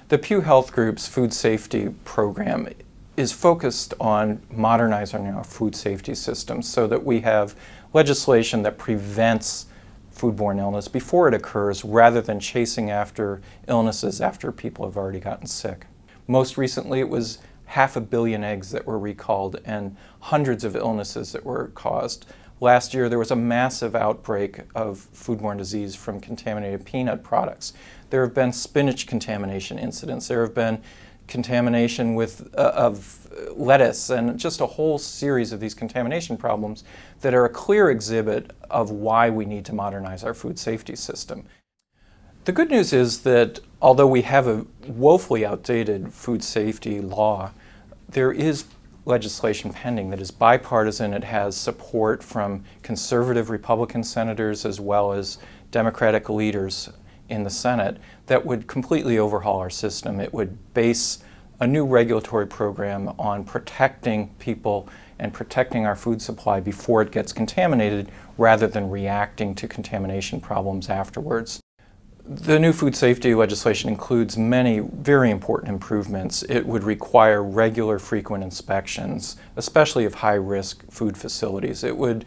The Pew Health Group's food safety program is focused on modernizing our food safety system so that we have legislation that prevents foodborne illness before it occurs rather than chasing after illnesses after people have already gotten sick. Most recently, it was 500 million eggs that were recalled and hundreds of illnesses that were caused. Last year, there was a massive outbreak of foodborne disease from contaminated peanut products. There have been spinach contamination incidents. There have been contamination of lettuce and just a whole series of these contamination problems that are a clear exhibit of why we need to modernize our food safety system. The good news is that although we have a woefully outdated food safety law, there is legislation pending that is bipartisan. It has support from conservative Republican senators as well as Democratic leaders in the Senate that would completely overhaul our system. It would base a new regulatory program on protecting people and protecting our food supply before it gets contaminated rather than reacting to contamination problems afterwards. The new food safety legislation includes many very important improvements. It would require regular, frequent inspections, especially of high-risk food facilities. It would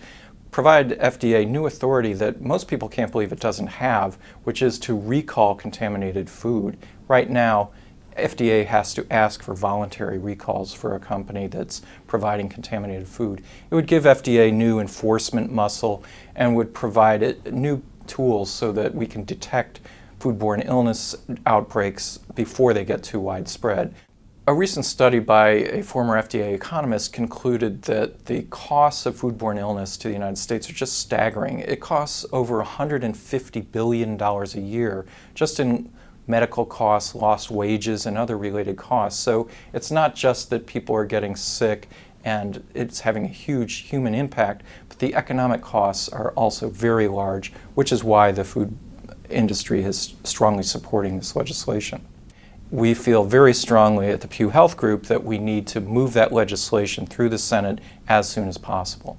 provide FDA new authority that most people can't believe it doesn't have, which is to recall contaminated food. Right now, FDA has to ask for voluntary recalls for a company that's providing contaminated food. It would give FDA new enforcement muscle and would provide new tools so that we can detect foodborne illness outbreaks before they get too widespread. A recent study by a former FDA economist concluded that the costs of foodborne illness to the United States are just staggering. It costs over $150 billion a year just in medical costs, lost wages, and other related costs. So it's not just that people are getting sick and it's having a huge human impact, but the economic costs are also very large, which is why the food industry is strongly supporting this legislation. We feel very strongly at the Pew Health Group that we need to move that legislation through the Senate as soon as possible.